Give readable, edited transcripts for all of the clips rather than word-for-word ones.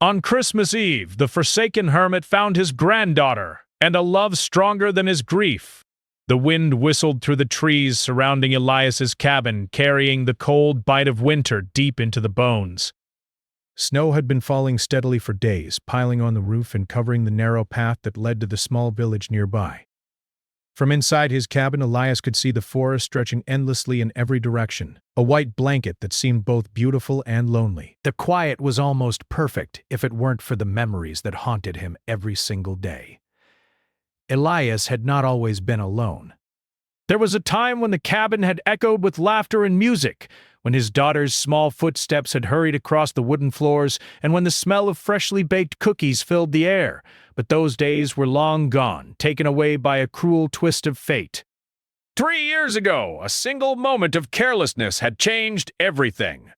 On Christmas Eve, the forsaken hermit found his granddaughter, and a love stronger than his grief. The wind whistled through the trees surrounding Elias's cabin, carrying the cold bite of winter deep into the bones. Snow had been falling steadily for days, piling on the roof and covering the narrow path that led to the small village nearby. From inside his cabin, Elias could see the forest stretching endlessly in every direction, a white blanket that seemed both beautiful and lonely. The quiet was almost perfect if it weren't for the memories that haunted him every single day. Elias had not always been alone. There was a time when the cabin had echoed with laughter and music, when his daughter's small footsteps had hurried across the wooden floors, and when the smell of freshly baked cookies filled the air. But those days were long gone, taken away by a cruel twist of fate. 3 years ago, a single moment of carelessness had changed everything.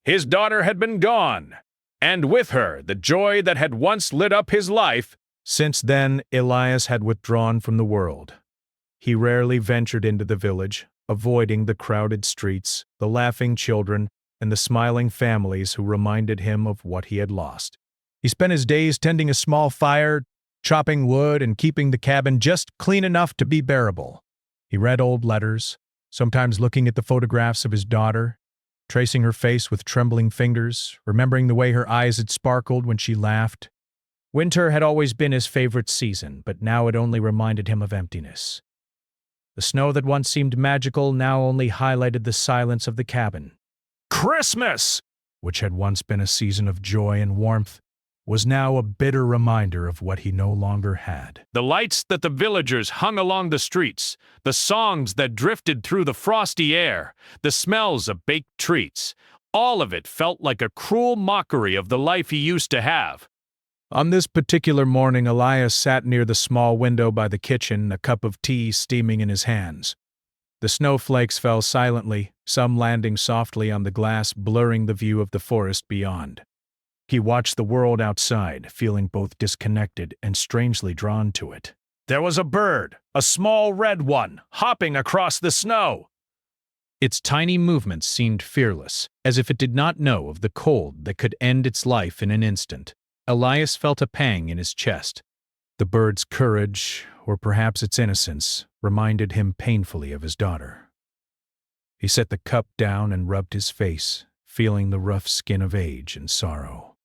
His daughter had been gone, and with her the joy that had once lit up his life. Since then, Elias had withdrawn from the world. He rarely ventured into the village, avoiding the crowded streets, the laughing children, and the smiling families who reminded him of what he had lost. He spent his days tending a small fire, chopping wood, and keeping the cabin just clean enough to be bearable. He read old letters, sometimes looking at the photographs of his daughter, tracing her face with trembling fingers, remembering the way her eyes had sparkled when she laughed. Winter had always been his favorite season, but now it only reminded him of emptiness. The snow that once seemed magical now only highlighted the silence of the cabin. Christmas, which had once been a season of joy and warmth, was now a bitter reminder of what he no longer had. The lights that the villagers hung along the streets, the songs that drifted through the frosty air, the smells of baked treats, all of it felt like a cruel mockery of the life he used to have. On this particular morning, Elias sat near the small window by the kitchen, a cup of tea steaming in his hands. The snowflakes fell silently, some landing softly on the glass, blurring the view of the forest beyond. He watched the world outside, feeling both disconnected and strangely drawn to it. There was a bird, a small red one, hopping across the snow. Its tiny movements seemed fearless, as if it did not know of the cold that could end its life in an instant. Elias felt a pang in his chest. The bird's courage, or perhaps its innocence, reminded him painfully of his daughter. He set the cup down and rubbed his face, feeling the rough skin of age and sorrow.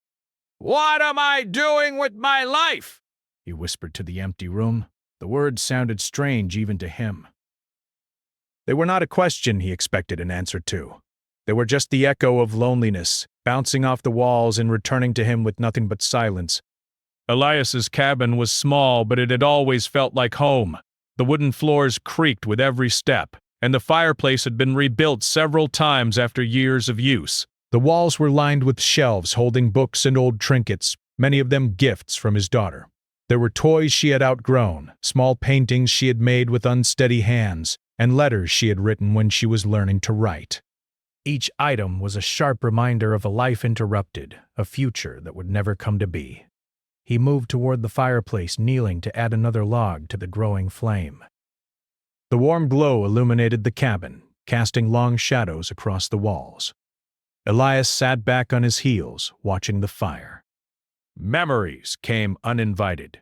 "What am I doing with my life?" he whispered to the empty room. The words sounded strange even to him. They were not a question he expected an answer to. They were just the echo of loneliness, bouncing off the walls and returning to him with nothing but silence. Elias's cabin was small, but it had always felt like home. The wooden floors creaked with every step, and the fireplace had been rebuilt several times after years of use. The walls were lined with shelves holding books and old trinkets, many of them gifts from his daughter. There were toys she had outgrown, small paintings she had made with unsteady hands, and letters she had written when she was learning to write. Each item was a sharp reminder of a life interrupted, a future that would never come to be. He moved toward the fireplace, kneeling to add another log to the growing flame. The warm glow illuminated the cabin, casting long shadows across the walls. Elias sat back on his heels, watching the fire. Memories came uninvited.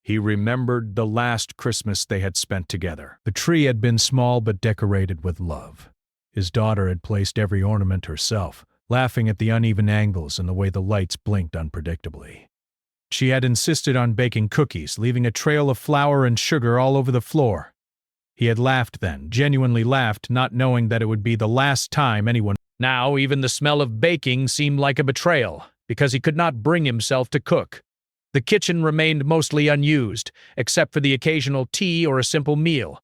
He remembered the last Christmas they had spent together. The tree had been small but decorated with love. His daughter had placed every ornament herself, laughing at the uneven angles and the way the lights blinked unpredictably. She had insisted on baking cookies, leaving a trail of flour and sugar all over the floor. He had laughed then, genuinely laughed, not knowing that it would be the last time anyone. Now even the smell of baking seemed like a betrayal, because he could not bring himself to cook. The kitchen remained mostly unused, except for the occasional tea or a simple meal.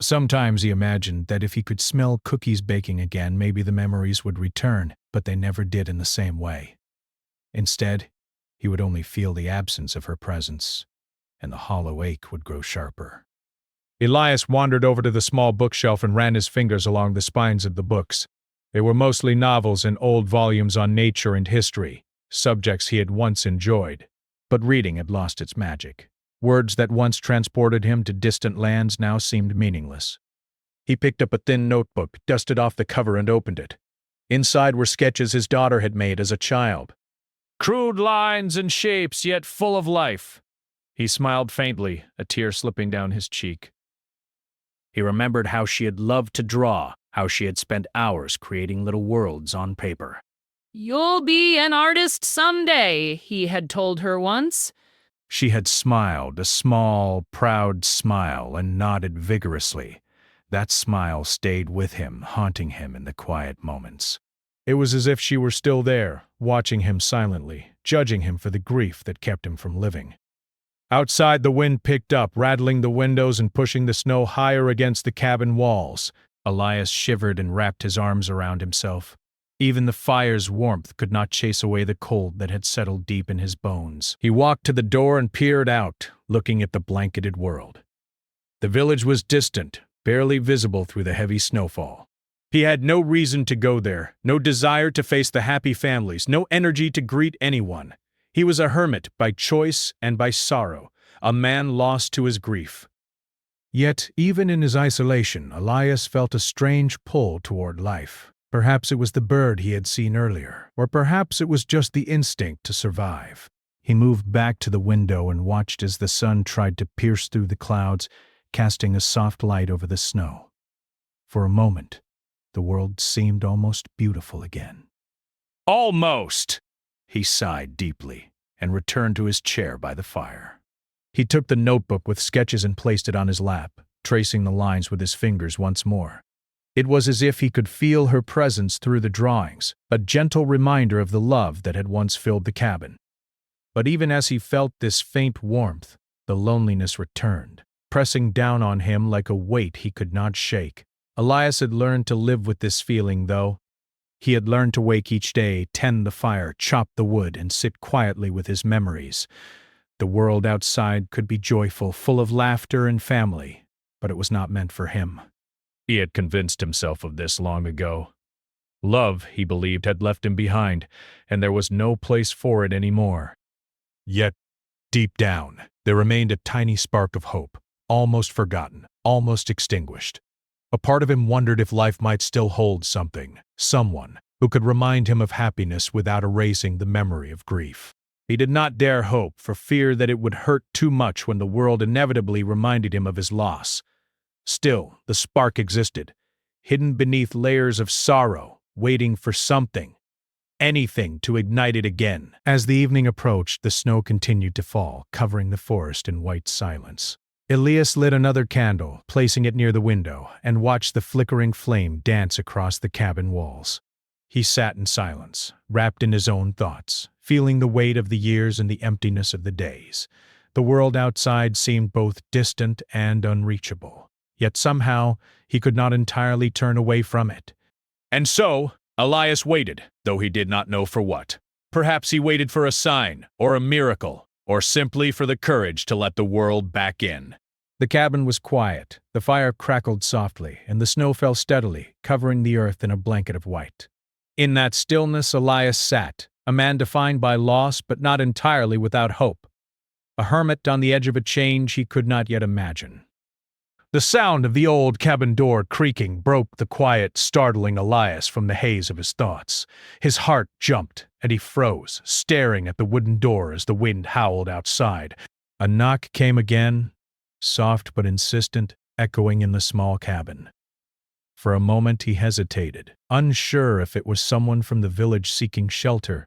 Sometimes he imagined that if he could smell cookies baking again, maybe the memories would return, but they never did in the same way. Instead, he would only feel the absence of her presence, and the hollow ache would grow sharper. Elias wandered over to the small bookshelf and ran his fingers along the spines of the books. They were mostly novels and old volumes on nature and history, subjects he had once enjoyed. But reading had lost its magic. Words that once transported him to distant lands now seemed meaningless. He picked up a thin notebook, dusted off the cover, and opened it. Inside were sketches his daughter had made as a child. Crude lines and shapes, yet full of life. He smiled faintly, a tear slipping down his cheek. He remembered how she had loved to draw, how she had spent hours creating little worlds on paper. "You'll be an artist someday," he had told her once. She had smiled, a small, proud smile, and nodded vigorously. That smile stayed with him, haunting him in the quiet moments. It was as if she were still there, watching him silently, judging him for the grief that kept him from living. Outside, the wind picked up, rattling the windows and pushing the snow higher against the cabin walls. Elias shivered and wrapped his arms around himself. Even the fire's warmth could not chase away the cold that had settled deep in his bones. He walked to the door and peered out, looking at the blanketed world. The village was distant, barely visible through the heavy snowfall. He had no reason to go there, no desire to face the happy families, no energy to greet anyone. He was a hermit by choice and by sorrow, a man lost to his grief. Yet, even in his isolation, Elias felt a strange pull toward life. Perhaps it was the bird he had seen earlier, or perhaps it was just the instinct to survive. He moved back to the window and watched as the sun tried to pierce through the clouds, casting a soft light over the snow. For a moment, the world seemed almost beautiful again. Almost! He sighed deeply and returned to his chair by the fire. He took the notebook with sketches and placed it on his lap, tracing the lines with his fingers once more. It was as if he could feel her presence through the drawings, a gentle reminder of the love that had once filled the cabin. But even as he felt this faint warmth, the loneliness returned, pressing down on him like a weight he could not shake. Elias had learned to live with this feeling, though. He had learned to wake each day, tend the fire, chop the wood, and sit quietly with his memories. The world outside could be joyful, full of laughter and family, but it was not meant for him. He had convinced himself of this long ago. Love, he believed, had left him behind, and there was no place for it anymore. Yet, deep down, there remained a tiny spark of hope, almost forgotten, almost extinguished. A part of him wondered if life might still hold something, someone, who could remind him of happiness without erasing the memory of grief. He did not dare hope, for fear that it would hurt too much when the world inevitably reminded him of his loss. Still, the spark existed, hidden beneath layers of sorrow, waiting for something, anything to ignite it again. As the evening approached, the snow continued to fall, covering the forest in white silence. Elias lit another candle, placing it near the window, and watched the flickering flame dance across the cabin walls. He sat in silence, wrapped in his own thoughts, feeling the weight of the years and the emptiness of the days. The world outside seemed both distant and unreachable. Yet somehow, he could not entirely turn away from it. And so, Elias waited, though he did not know for what. Perhaps he waited for a sign, or a miracle, or simply for the courage to let the world back in. The cabin was quiet, the fire crackled softly, and the snow fell steadily, covering the earth in a blanket of white. In that stillness, Elias sat, a man defined by loss but not entirely without hope. A hermit on the edge of a change he could not yet imagine. The sound of the old cabin door creaking broke the quiet, startling Elias from the haze of his thoughts. His heart jumped, and he froze, staring at the wooden door as the wind howled outside. A knock came again, soft but insistent, echoing in the small cabin. For a moment he hesitated, unsure if it was someone from the village seeking shelter,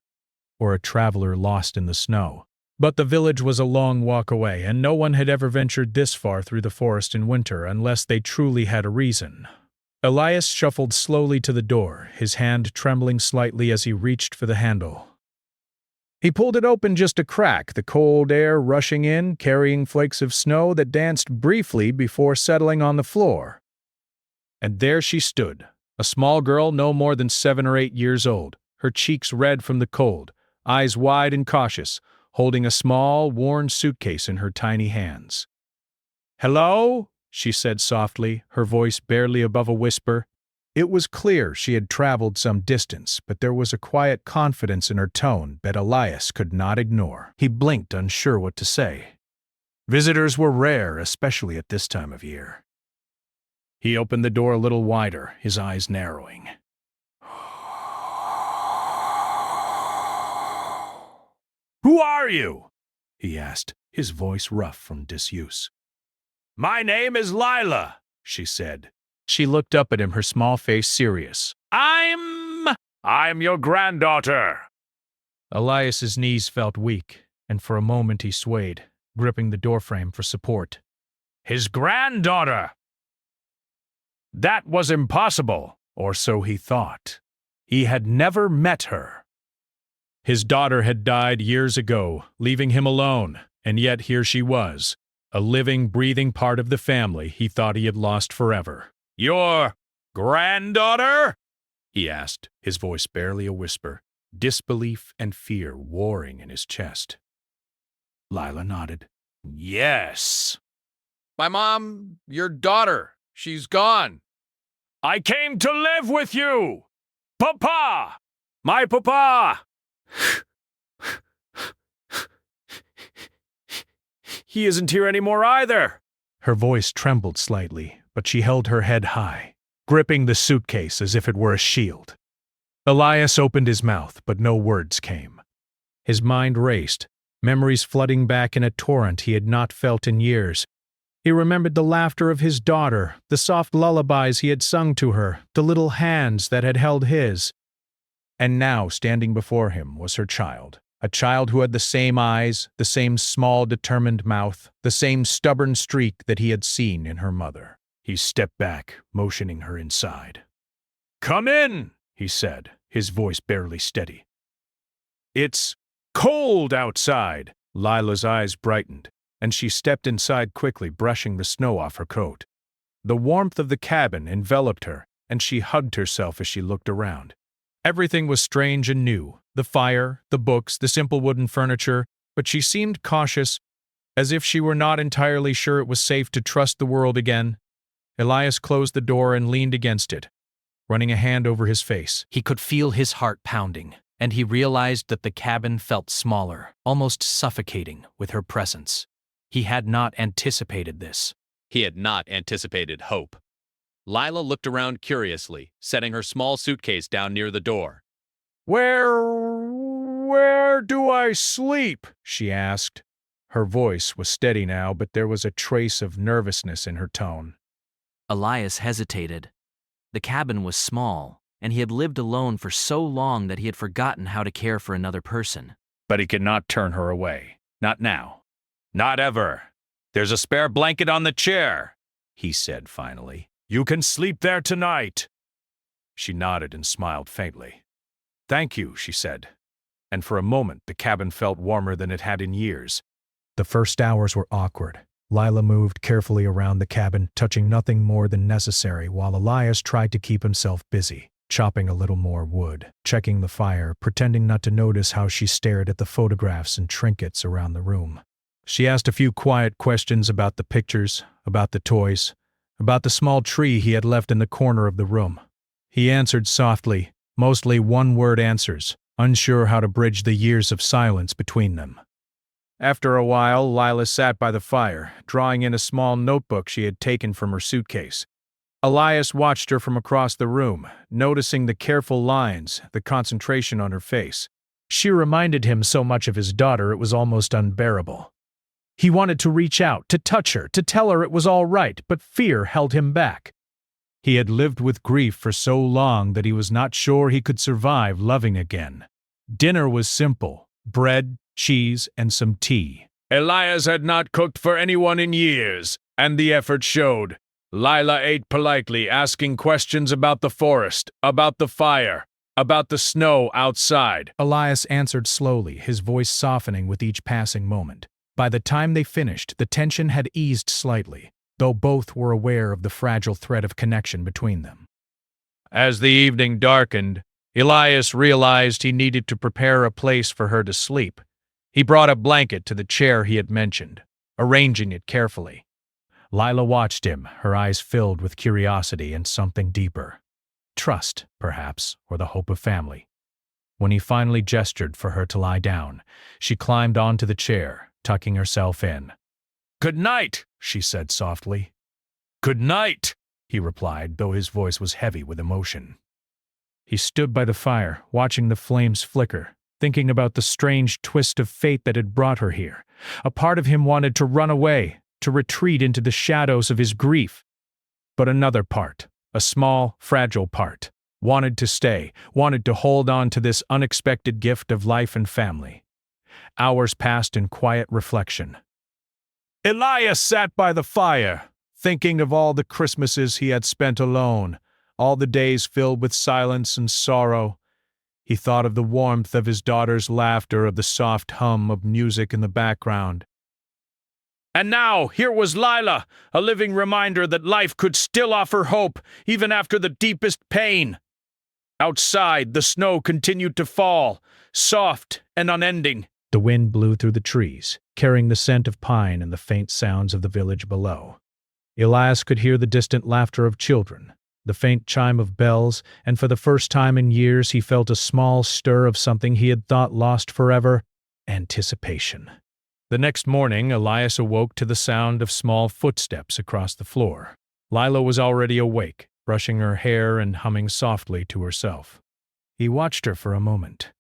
or a traveler lost in the snow. But the village was a long walk away, and no one had ever ventured this far through the forest in winter unless they truly had a reason. Elias shuffled slowly to the door, his hand trembling slightly as he reached for the handle. He pulled it open just a crack, the cold air rushing in, carrying flakes of snow that danced briefly before settling on the floor. And there she stood, a small girl no more than 7 or 8 years old, her cheeks red from the cold, eyes wide and cautious, holding a small, worn suitcase in her tiny hands. "Hello?" she said softly, her voice barely above a whisper. It was clear she had traveled some distance, but there was a quiet confidence in her tone that Elias could not ignore. He blinked, unsure what to say. Visitors were rare, especially at this time of year. He opened the door a little wider, his eyes narrowing. "Who are you?" he asked, his voice rough from disuse. "My name is Lila," she said. She looked up at him, her small face serious. I'm your granddaughter." Elias's knees felt weak, and for a moment he swayed, gripping the doorframe for support. His granddaughter! That was impossible, or so he thought. He had never met her. His daughter had died years ago, leaving him alone, and yet here she was, a living, breathing part of the family he thought he had lost forever. "Your granddaughter?" he asked, his voice barely a whisper, disbelief and fear warring in his chest. Lila nodded. "Yes." My mom, your daughter, she's gone. "I came to live with you! Papa! My papa!" "He isn't here anymore either." Her voice trembled slightly, but she held her head high, gripping the suitcase as if it were a shield. Elias opened his mouth, but no words came. His mind raced, memories flooding back in a torrent he had not felt in years. He remembered the laughter of his daughter, the soft lullabies he had sung to her, the little hands that had held his. And now, standing before him, was her child, a child who had the same eyes, the same small, determined mouth, the same stubborn streak that he had seen in her mother. He stepped back, motioning her inside. "Come in," he said, his voice barely steady. "It's cold outside." Lila's eyes brightened, and she stepped inside quickly, brushing the snow off her coat. The warmth of the cabin enveloped her, and she hugged herself as she looked around. Everything was strange and new, the fire, the books, the simple wooden furniture, but she seemed cautious, as if she were not entirely sure it was safe to trust the world again. Elias closed the door and leaned against it, running a hand over his face. He could feel his heart pounding, and he realized that the cabin felt smaller, almost suffocating with her presence. He had not anticipated this. He had not anticipated hope. Lila looked around curiously, setting her small suitcase down near the door. Where do I sleep?" she asked. Her voice was steady now, but there was a trace of nervousness in her tone. Elias hesitated. The cabin was small, and he had lived alone for so long that he had forgotten how to care for another person. But he could not turn her away. Not now. Not ever. "There's a spare blanket on the chair," he said finally. "You can sleep there tonight." She nodded and smiled faintly. "Thank you," she said. And for a moment the cabin felt warmer than it had in years. The first hours were awkward. Lila moved carefully around the cabin, touching nothing more than necessary, while Elias tried to keep himself busy, chopping a little more wood, checking the fire, pretending not to notice how she stared at the photographs and trinkets around the room. She asked a few quiet questions about the pictures, about the toys, about the small tree he had left in the corner of the room. He answered softly, mostly one-word answers, unsure how to bridge the years of silence between them. After a while, Lila sat by the fire, drawing in a small notebook she had taken from her suitcase. Elias watched her from across the room, noticing the careful lines, the concentration on her face. She reminded him so much of his daughter it was almost unbearable. He wanted to reach out, to touch her, to tell her it was all right, but fear held him back. He had lived with grief for so long that he was not sure he could survive loving again. Dinner was simple: bread, cheese, and some tea. Elias had not cooked for anyone in years, and the effort showed. Lila ate politely, asking questions about the forest, about the fire, about the snow outside. Elias answered slowly, his voice softening with each passing moment. By the time they finished, the tension had eased slightly, though both were aware of the fragile thread of connection between them. As the evening darkened, Elias realized he needed to prepare a place for her to sleep. He brought a blanket to the chair he had mentioned, arranging it carefully. Lila watched him, her eyes filled with curiosity and something deeper. Trust, perhaps, or the hope of family. When he finally gestured for her to lie down, she climbed onto the chair, tucking herself in. "Good night," she said softly. "Good night," he replied, though his voice was heavy with emotion. He stood by the fire, watching the flames flicker, thinking about the strange twist of fate that had brought her here. A part of him wanted to run away, to retreat into the shadows of his grief. But another part, a small, fragile part, wanted to stay, wanted to hold on to this unexpected gift of life and family. Hours passed in quiet reflection. Elias sat by the fire, thinking of all the Christmases he had spent alone, all the days filled with silence and sorrow. He thought of the warmth of his daughter's laughter, of the soft hum of music in the background. And now, here was Lila, a living reminder that life could still offer hope, even after the deepest pain. Outside, the snow continued to fall, soft and unending. The wind blew through the trees, carrying the scent of pine and the faint sounds of the village below. Elias could hear the distant laughter of children, the faint chime of bells, and for the first time in years he felt a small stir of something he had thought lost forever: anticipation. The next morning, Elias awoke to the sound of small footsteps across the floor. Lila was already awake, brushing her hair and humming softly to herself. He watched her for a moment,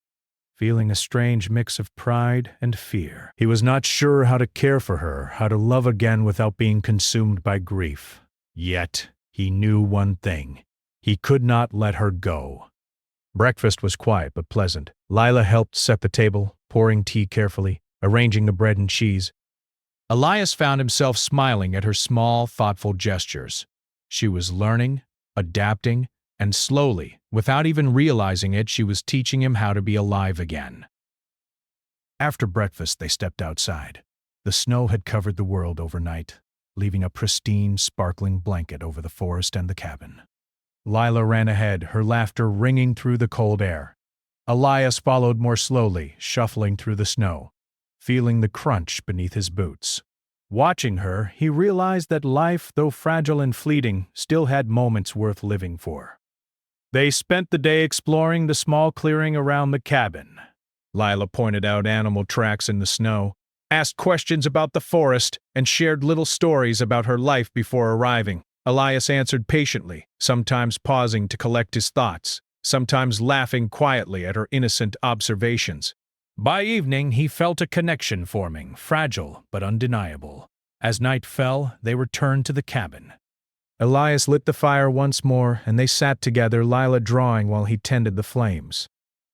feeling a strange mix of pride and fear. He was not sure how to care for her, how to love again without being consumed by grief. Yet, he knew one thing: he could not let her go. Breakfast was quiet but pleasant. Lila helped set the table, pouring tea carefully, arranging the bread and cheese. Elias found himself smiling at her small, thoughtful gestures. She was learning, adapting, and slowly, without even realizing it, she was teaching him how to be alive again. After breakfast, they stepped outside. The snow had covered the world overnight, leaving a pristine, sparkling blanket over the forest and the cabin. Lila ran ahead, her laughter ringing through the cold air. Elias followed more slowly, shuffling through the snow, feeling the crunch beneath his boots. Watching her, he realized that life, though fragile and fleeting, still had moments worth living for. They spent the day exploring the small clearing around the cabin. Lila pointed out animal tracks in the snow, asked questions about the forest, and shared little stories about her life before arriving. Elias answered patiently, sometimes pausing to collect his thoughts, sometimes laughing quietly at her innocent observations. By evening, he felt a connection forming, fragile but undeniable. As night fell, they returned to the cabin. Elias lit the fire once more, and they sat together, Lila drawing while he tended the flames.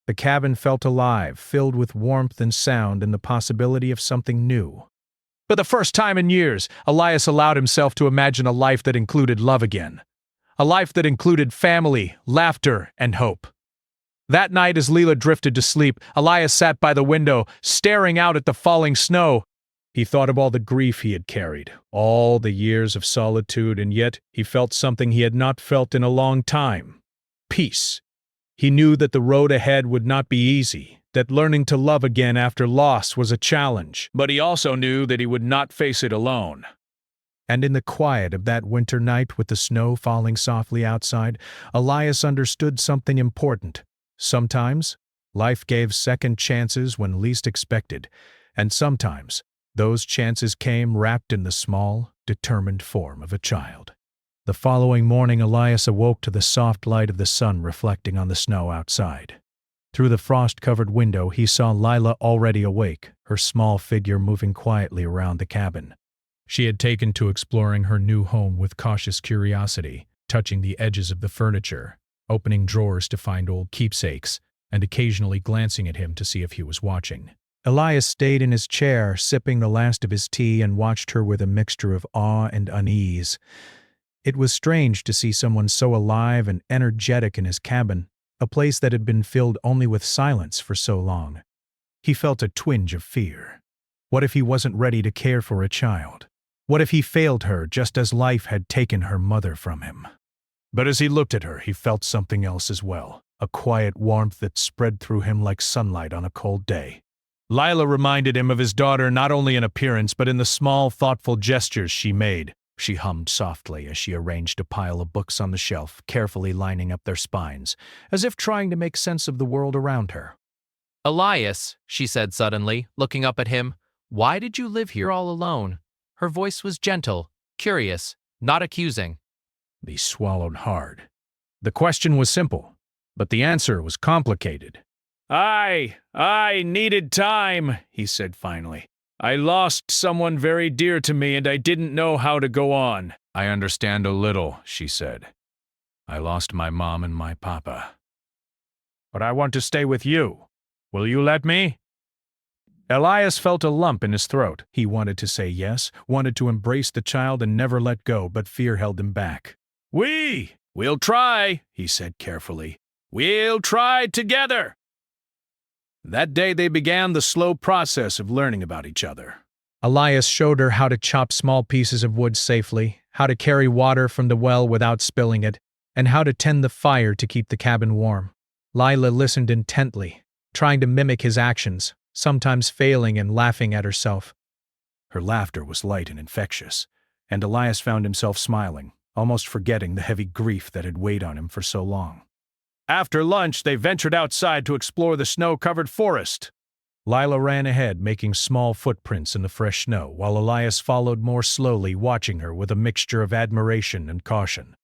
The cabin felt alive, filled with warmth and sound and the possibility of something new. For the first time in years, Elias allowed himself to imagine a life that included love again. A life that included family, laughter, and hope. That night, as Lila drifted to sleep, Elias sat by the window, staring out at the falling snow. He thought of all the grief he had carried, all the years of solitude, and yet he felt something he had not felt in a long time: peace. He knew that the road ahead would not be easy, that learning to love again after loss was a challenge, but he also knew that he would not face it alone. And in the quiet of that winter night, with the snow falling softly outside, Elias understood something important. Sometimes, life gave second chances when least expected, and sometimes, those chances came wrapped in the small, determined form of a child. The following morning, Elias awoke to the soft light of the sun reflecting on the snow outside. Through the frost-covered window, he saw Lila already awake, her small figure moving quietly around the cabin. She had taken to exploring her new home with cautious curiosity, touching the edges of the furniture, opening drawers to find old keepsakes, and occasionally glancing at him to see if he was watching. Elias stayed in his chair, sipping the last of his tea, and watched her with a mixture of awe and unease. It was strange to see someone so alive and energetic in his cabin, a place that had been filled only with silence for so long. He felt a twinge of fear. What if he wasn't ready to care for a child? What if he failed her just as life had taken her mother from him? But as he looked at her, he felt something else as well, a quiet warmth that spread through him like sunlight on a cold day. Lila reminded him of his daughter not only in appearance but in the small, thoughtful gestures she made. She hummed softly as she arranged a pile of books on the shelf, carefully lining up their spines, as if trying to make sense of the world around her. "Elias," she said suddenly, looking up at him, "why did you live here all alone?" Her voice was gentle, curious, not accusing. He swallowed hard. The question was simple, but the answer was complicated. I needed time, he said finally. I lost someone very dear to me and I didn't know how to go on. I understand a little, she said. I lost my mom and my papa. But I want to stay with you. Will you let me? Elias felt a lump in his throat. He wanted to say yes, wanted to embrace the child and never let go, but fear held him back. We'll try, he said carefully. We'll try together. That day they began the slow process of learning about each other. Elias showed her how to chop small pieces of wood safely, how to carry water from the well without spilling it, and how to tend the fire to keep the cabin warm. Lila listened intently, trying to mimic his actions, sometimes failing and laughing at herself. Her laughter was light and infectious, and Elias found himself smiling, almost forgetting the heavy grief that had weighed on him for so long. After lunch, they ventured outside to explore the snow-covered forest. Lila ran ahead, making small footprints in the fresh snow, while Elias followed more slowly, watching her with a mixture of admiration and caution.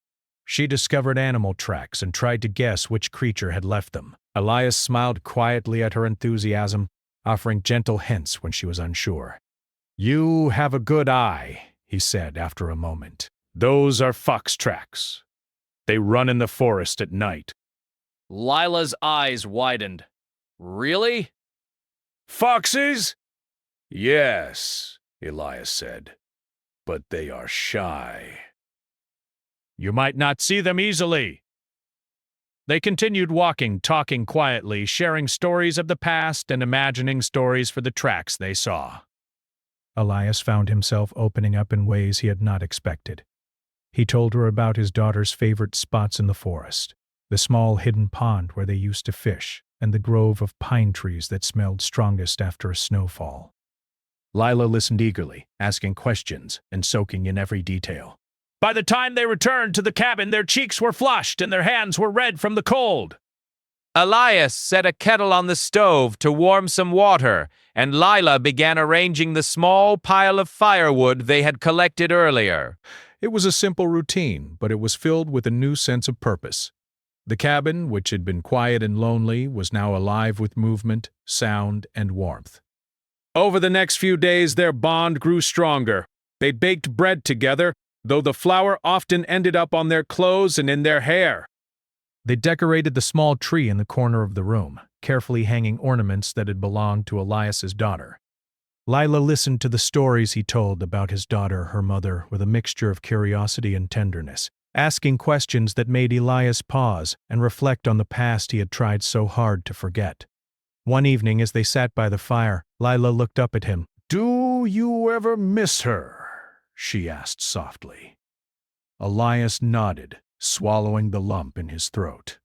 She discovered animal tracks and tried to guess which creature had left them. Elias smiled quietly at her enthusiasm, offering gentle hints when she was unsure. You have a good eye, he said after a moment. Those are fox tracks. They run in the forest at night. Lila's eyes widened. Really? Foxes? Yes, Elias said. But they are shy. You might not see them easily. They continued walking, talking quietly, sharing stories of the past and imagining stories for the tracks they saw. Elias found himself opening up in ways he had not expected. He told her about his daughter's favorite spots in the forest, the small hidden pond where they used to fish, and the grove of pine trees that smelled strongest after a snowfall. Lila listened eagerly, asking questions and soaking in every detail. By the time they returned to the cabin, their cheeks were flushed and their hands were red from the cold. Elias set a kettle on the stove to warm some water, and Lila began arranging the small pile of firewood they had collected earlier. It was a simple routine, but it was filled with a new sense of purpose. The cabin, which had been quiet and lonely, was now alive with movement, sound, and warmth. Over the next few days, their bond grew stronger. They baked bread together, though the flour often ended up on their clothes and in their hair. They decorated the small tree in the corner of the room, carefully hanging ornaments that had belonged to Elias's daughter. Lila listened to the stories he told about his daughter, her mother, with a mixture of curiosity and tenderness, asking questions that made Elias pause and reflect on the past he had tried so hard to forget. One evening, as they sat by the fire, Lila looked up at him. "Do you ever miss her?" she asked softly. Elias nodded, swallowing the lump in his throat.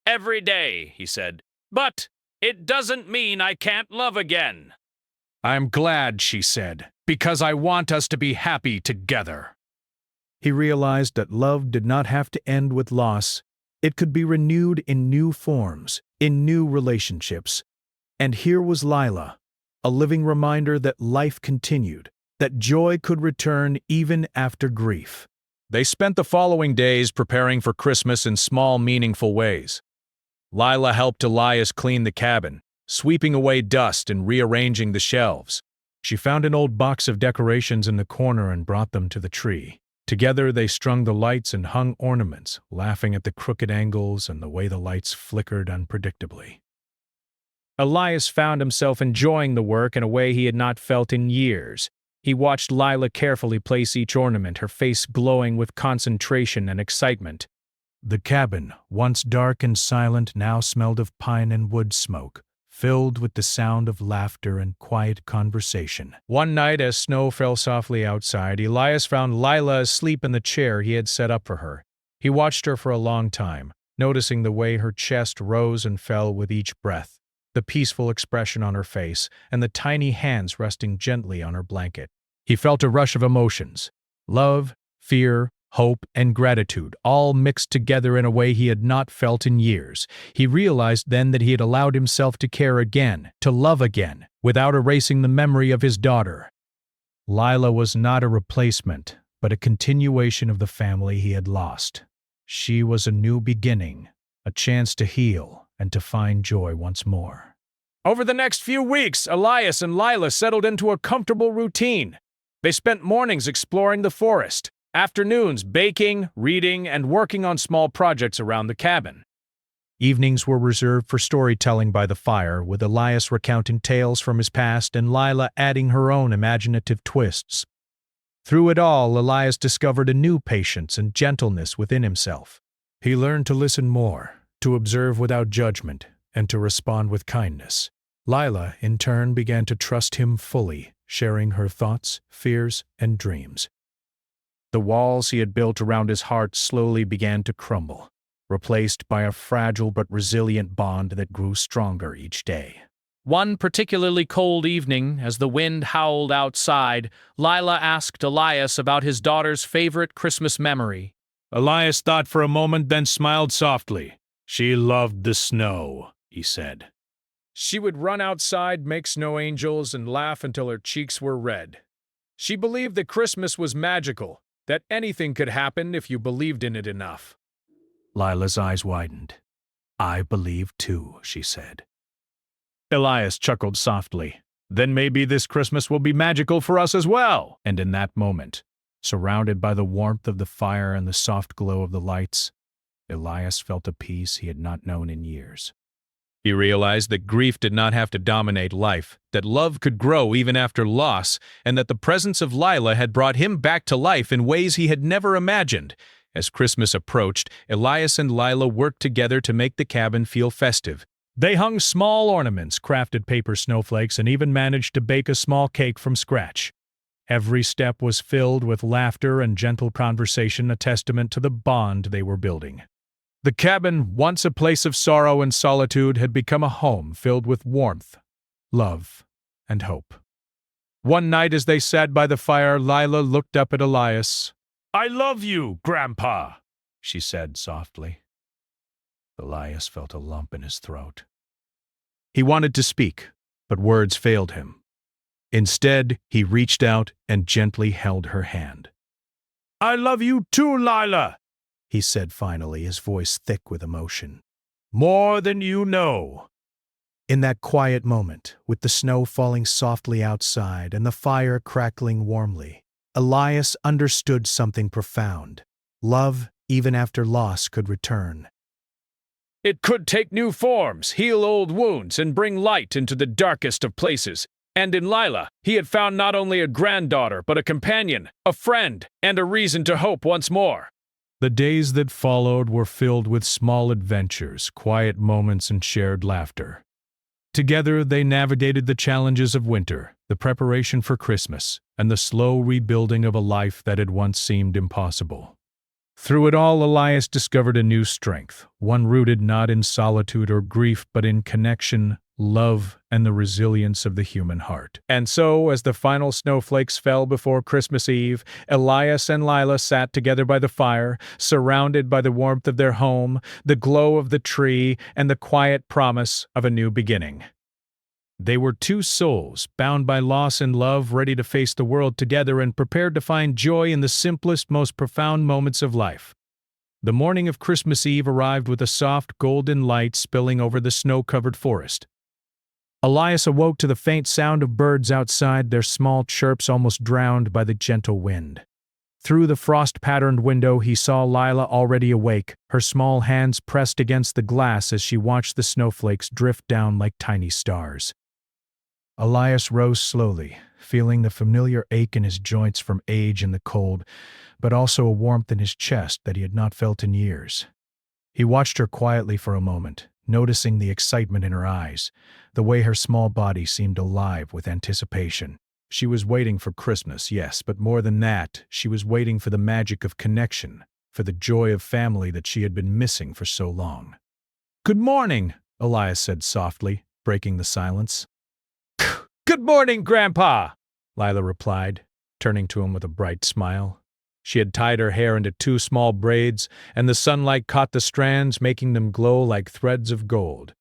Every day, he said. But it doesn't mean I can't love again. I'm glad, she said, because I want us to be happy together. He realized that love did not have to end with loss. It could be renewed in new forms, in new relationships. And here was Lila, a living reminder that life continued, that joy could return even after grief. They spent the following days preparing for Christmas in small, meaningful ways. Lila helped Elias clean the cabin, sweeping away dust and rearranging the shelves. She found an old box of decorations in the corner and brought them to the tree. Together they strung the lights and hung ornaments, laughing at the crooked angles and the way the lights flickered unpredictably. Elias found himself enjoying the work in a way he had not felt in years. He watched Lila carefully place each ornament, her face glowing with concentration and excitement. The cabin, once dark and silent, now smelled of pine and wood smoke, filled with the sound of laughter and quiet conversation. One night, as snow fell softly outside, Elias found Lila asleep in the chair he had set up for her. He watched her for a long time, noticing the way her chest rose and fell with each breath, the peaceful expression on her face, and the tiny hands resting gently on her blanket. He felt a rush of emotions: love, fear, hope, and gratitude, all mixed together in a way he had not felt in years. He realized then that he had allowed himself to care again, to love again, without erasing the memory of his daughter. Lila was not a replacement, but a continuation of the family he had lost. She was a new beginning, a chance to heal, and to find joy once more. Over the next few weeks, Elias and Lila settled into a comfortable routine. They spent mornings exploring the forest, afternoons baking, reading, and working on small projects around the cabin. Evenings were reserved for storytelling by the fire, with Elias recounting tales from his past and Lila adding her own imaginative twists. Through it all, Elias discovered a new patience and gentleness within himself. He learned to listen more, to observe without judgment, and to respond with kindness. Lila, in turn, began to trust him fully, sharing her thoughts, fears, and dreams. The walls he had built around his heart slowly began to crumble, replaced by a fragile but resilient bond that grew stronger each day. One particularly cold evening, as the wind howled outside, Lila asked Elias about his daughter's favorite Christmas memory. Elias thought for a moment, then smiled softly. "She loved the snow," he said. She would run outside, make snow angels, and laugh until her cheeks were red. She believed that Christmas was magical, that anything could happen if you believed in it enough. Lila's eyes widened. "I believe too," she said. Elias chuckled softly. "Then maybe this Christmas will be magical for us as well." And in that moment, surrounded by the warmth of the fire and the soft glow of the lights, Elias felt a peace he had not known in years. He realized that grief did not have to dominate life, that love could grow even after loss, and that the presence of Lila had brought him back to life in ways he had never imagined. As Christmas approached, Elias and Lila worked together to make the cabin feel festive. They hung small ornaments, crafted paper snowflakes, and even managed to bake a small cake from scratch. Every step was filled with laughter and gentle conversation, a testament to the bond they were building. The cabin, once a place of sorrow and solitude, had become a home filled with warmth, love, and hope. One night as they sat by the fire, Lila looked up at Elias. "I love you, Grandpa," she said softly. Elias felt a lump in his throat. He wanted to speak, but words failed him. Instead, he reached out and gently held her hand. "I love you too, Lila," he said finally, his voice thick with emotion. "More than you know." In that quiet moment, with the snow falling softly outside and the fire crackling warmly, Elias understood something profound. Love, even after loss, could return. It could take new forms, heal old wounds, and bring light into the darkest of places. And in Lila, he had found not only a granddaughter, but a companion, a friend, and a reason to hope once more. The days that followed were filled with small adventures, quiet moments, and shared laughter. Together, they navigated the challenges of winter, the preparation for Christmas, and the slow rebuilding of a life that had once seemed impossible. Through it all, Elias discovered a new strength, one rooted not in solitude or grief, but in connection, love, and the resilience of the human heart. And so, as the final snowflakes fell before Christmas Eve, Elias and Lila sat together by the fire, surrounded by the warmth of their home, the glow of the tree, and the quiet promise of a new beginning. They were two souls, bound by loss and love, ready to face the world together and prepared to find joy in the simplest, most profound moments of life. The morning of Christmas Eve arrived with a soft, golden light spilling over the snow-covered forest. Elias awoke to the faint sound of birds outside, their small chirps almost drowned by the gentle wind. Through the frost-patterned window, he saw Lila already awake, her small hands pressed against the glass as she watched the snowflakes drift down like tiny stars. Elias rose slowly, feeling the familiar ache in his joints from age and the cold, but also a warmth in his chest that he had not felt in years. He watched her quietly for a moment, noticing the excitement in her eyes, the way her small body seemed alive with anticipation. She was waiting for Christmas, yes, but more than that, she was waiting for the magic of connection, for the joy of family that she had been missing for so long. "Good morning," Elias said softly, breaking the silence. "Good morning, Grandpa," Lila replied, turning to him with a bright smile. She had tied her hair into two small braids, and the sunlight caught the strands, making them glow like threads of gold.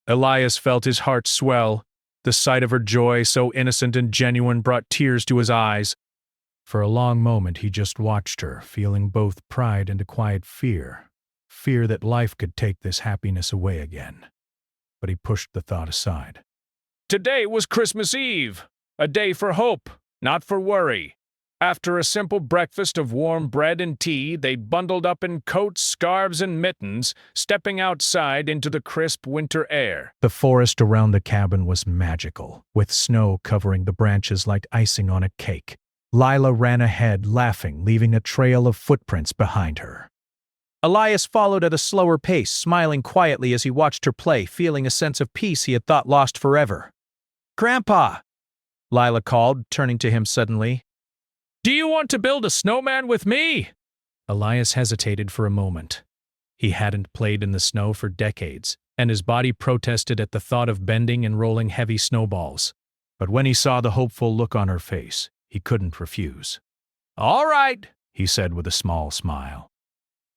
Elias felt his heart swell. The sight of her joy, so innocent and genuine, brought tears to his eyes. For a long moment he just watched her, feeling both pride and a quiet fear. fear that life could take this happiness away again. But he pushed the thought aside. Today was Christmas Eve, a day for hope, not for worry. After a simple breakfast of warm bread and tea, they bundled up in coats, scarves, and mittens, stepping outside into the crisp winter air. The forest around the cabin was magical, with snow covering the branches like icing on a cake. Lila ran ahead, laughing, leaving a trail of footprints behind her. Elias followed at a slower pace, smiling quietly as he watched her play, feeling a sense of peace he had thought lost forever. "Grandpa!" Lila called, turning to him suddenly. Do you want to build a snowman with me? Elias hesitated for a moment. He hadn't played in the snow for decades, and his body protested at the thought of bending and rolling heavy snowballs. But when he saw the hopeful look on her face, he couldn't refuse. All right, he said with a small smile.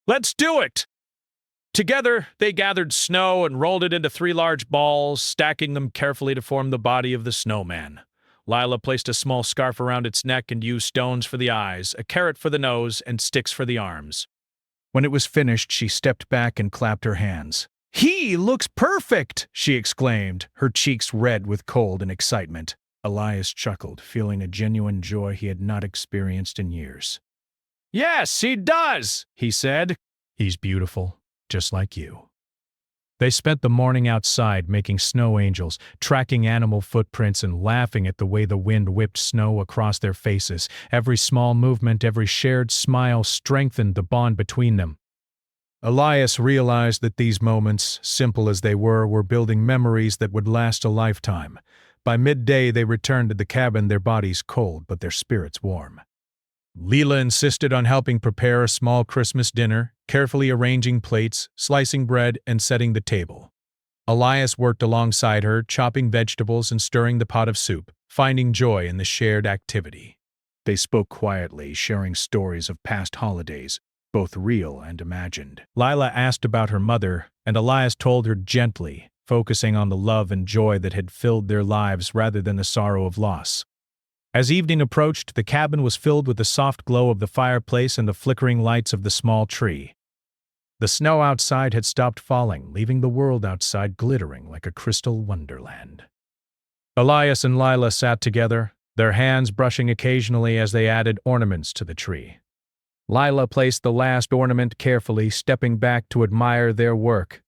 Let's do it! Together, they gathered snow and rolled it into 3 large balls, stacking them carefully to form the body of the snowman. Lila placed a small scarf around its neck and used stones for the eyes, a carrot for the nose, and sticks for the arms. When it was finished, she stepped back and clapped her hands. "He looks perfect!" she exclaimed, her cheeks red with cold and excitement. Elias chuckled, feeling a genuine joy he had not experienced in years. Yes, he does, he said. He's beautiful, just like you. They spent the morning outside making snow angels, tracking animal footprints and laughing at the way the wind whipped snow across their faces. Every small movement, every shared smile strengthened the bond between them. Elias realized that these moments, simple as they were building memories that would last a lifetime. By midday, they returned to the cabin, their bodies cold but their spirits warm. Lila insisted on helping prepare a small Christmas dinner, carefully arranging plates, slicing bread, and setting the table. Elias worked alongside her, chopping vegetables and stirring the pot of soup, finding joy in the shared activity. They spoke quietly, sharing stories of past holidays, both real and imagined. Lila asked about her mother, and Elias told her gently, focusing on the love and joy that had filled their lives rather than the sorrow of loss. As evening approached, the cabin was filled with the soft glow of the fireplace and the flickering lights of the small tree. The snow outside had stopped falling, leaving the world outside glittering like a crystal wonderland. Elias and Lila sat together, their hands brushing occasionally as they added ornaments to the tree. Lila placed the last ornament carefully, stepping back to admire their work.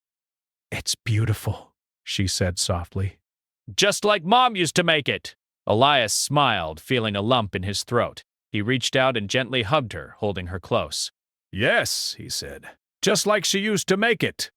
"It's beautiful," she said softly. "Just like Mom used to make it." Elias smiled, feeling a lump in his throat. He reached out and gently hugged her, holding her close. "Yes," he said, "just like she used to make it."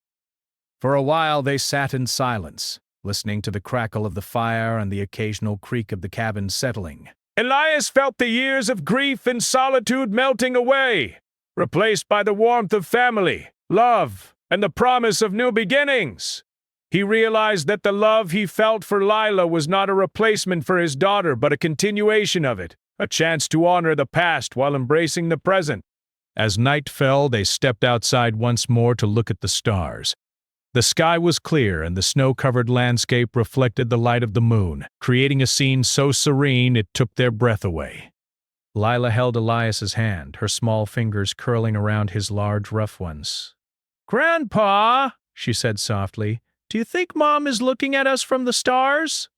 For a while they sat in silence, listening to the crackle of the fire and the occasional creak of the cabin settling. Elias felt the years of grief and solitude melting away, replaced by the warmth of family, love, and the promise of new beginnings. He realized that the love he felt for Lila was not a replacement for his daughter, but a continuation of it, a chance to honor the past while embracing the present. As night fell, they stepped outside once more to look at the stars. The sky was clear, and the snow-covered landscape reflected the light of the moon, creating a scene so serene it took their breath away. Lila held Elias's hand, her small fingers curling around his large, rough ones. "Grandpa," she said softly, "do you think Mom is looking at us from the stars?"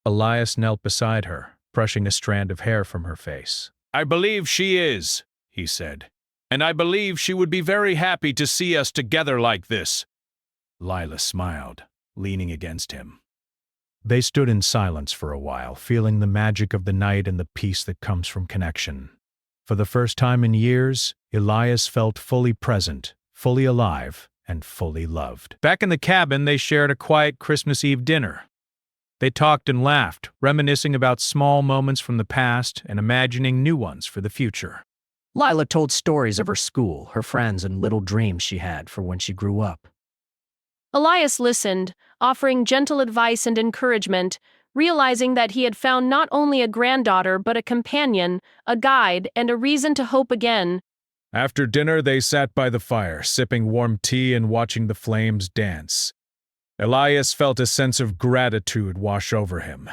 Elias knelt beside her, brushing a strand of hair from her face. "I believe she is," he said, "and I believe she would be very happy to see us together like this." Lila smiled, leaning against him. They stood in silence for a while, feeling the magic of the night and the peace that comes from connection. For the first time in years, Elias felt fully present, fully alive, and fully loved. Back in the cabin, they shared a quiet Christmas Eve dinner. They talked and laughed, reminiscing about small moments from the past and imagining new ones for the future. Lila told stories of her school, her friends, and little dreams she had for when she grew up. Elias listened, offering gentle advice and encouragement, realizing that he had found not only a granddaughter but a companion, a guide, and a reason to hope again. After dinner, they sat by the fire, sipping warm tea and watching the flames dance. Elias felt a sense of gratitude wash over him.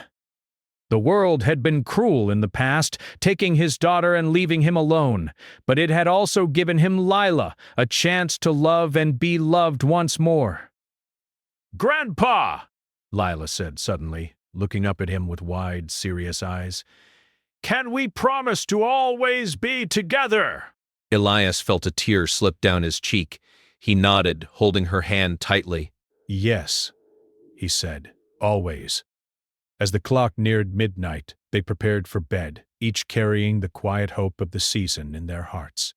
The world had been cruel in the past, taking his daughter and leaving him alone, but it had also given him Lila, a chance to love and be loved once more. "Grandpa," Lila said suddenly, looking up at him with wide, serious eyes, "can we promise to always be together?" Elias felt a tear slip down his cheek. He nodded, holding her hand tightly. "Yes," he said, "always." As the clock neared midnight, they prepared for bed, each carrying the quiet hope of the season in their hearts.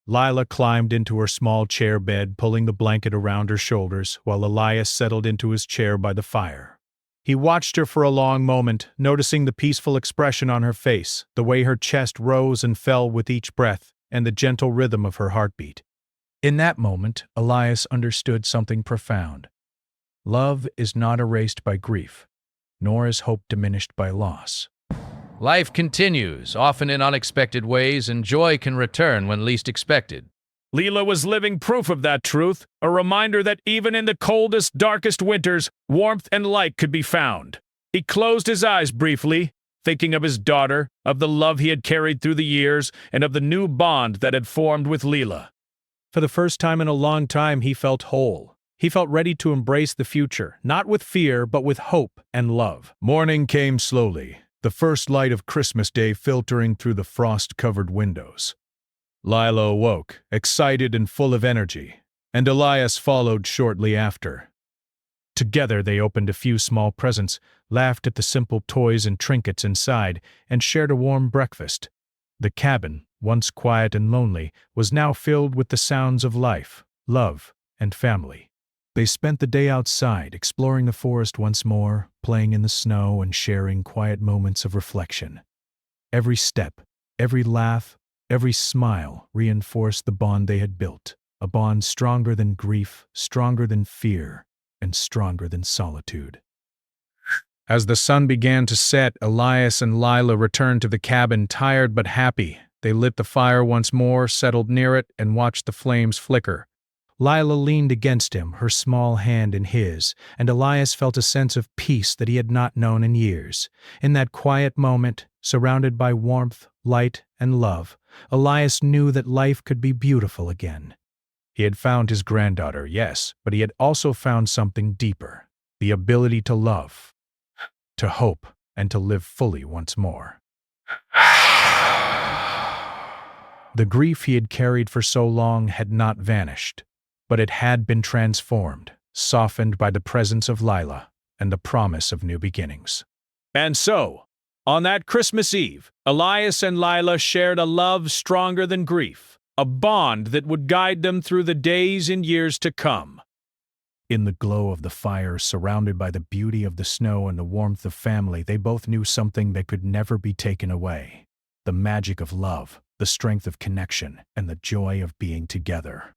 Lila climbed into her small chair bed, pulling the blanket around her shoulders, while Elias settled into his chair by the fire. He watched her for a long moment, noticing the peaceful expression on her face, the way her chest rose and fell with each breath, and the gentle rhythm of her heartbeat. In that moment, Elias understood something profound. Love is not erased by grief, nor is hope diminished by loss. Life continues, often in unexpected ways, and joy can return when least expected. Lila was living proof of that truth, a reminder that even in the coldest, darkest winters, warmth and light could be found. He closed his eyes briefly, thinking of his daughter, of the love he had carried through the years, and of the new bond that had formed with Lila. For the first time in a long time, he felt whole. He felt ready to embrace the future, not with fear, but with hope and love. Morning came slowly, the first light of Christmas Day filtering through the frost-covered windows. Lila awoke, excited and full of energy, and Elias followed shortly after. Together they opened a few small presents, laughed at the simple toys and trinkets inside, and shared a warm breakfast. The cabin, once quiet and lonely, was now filled with the sounds of life, love, and family. They spent the day outside, exploring the forest once more, playing in the snow and sharing quiet moments of reflection. Every step, every laugh, every smile reinforced the bond they had built, a bond stronger than grief, stronger than fear, and stronger than solitude. As the sun began to set, Elias and Lila returned to the cabin, tired but happy. They lit the fire once more, settled near it, and watched the flames flicker. Lila leaned against him, her small hand in his, and Elias felt a sense of peace that he had not known in years. In that quiet moment, surrounded by warmth, light, and love, Elias knew that life could be beautiful again. He had found his granddaughter, yes, but he had also found something deeper, the ability to love, to hope, and to live fully once more. The grief he had carried for so long had not vanished, but it had been transformed, softened by the presence of Lila and the promise of new beginnings. And so, on that Christmas Eve, Elias and Lila shared a love stronger than grief, a bond that would guide them through the days and years to come. In the glow of the fire, surrounded by the beauty of the snow and the warmth of family, they both knew something that could never be taken away: the magic of love, the strength of connection, and the joy of being together.